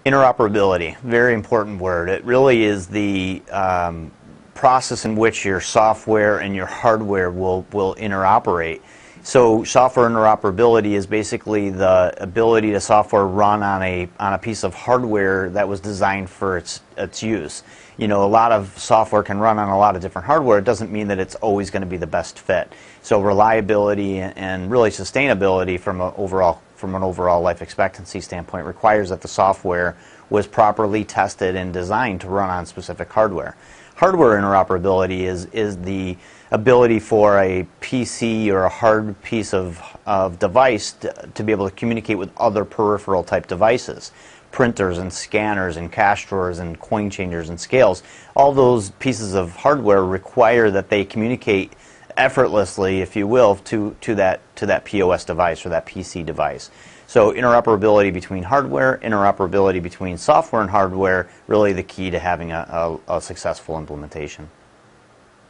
Interoperability, very important word. It really is the process in which your software and your hardware will interoperate. So software interoperability is basically the ability to software run on a piece of hardware that was designed for its use. You know, a lot of software can run on a lot of different hardware. It doesn't mean that it's always going to be the best fit. So reliability and really sustainability from an overall life expectancy standpoint requires that the software was properly tested and designed to run on specific hardware. Hardware interoperability is the ability for a PC or a hard piece of device to be able to communicate with other peripheral type devices. Printers and scanners and cash drawers and coin changers and scales. All those pieces of hardware require that they communicate effortlessly, if you will, to that POS device or that PC device. So interoperability between hardware, interoperability between software and hardware, really the key to having a successful implementation.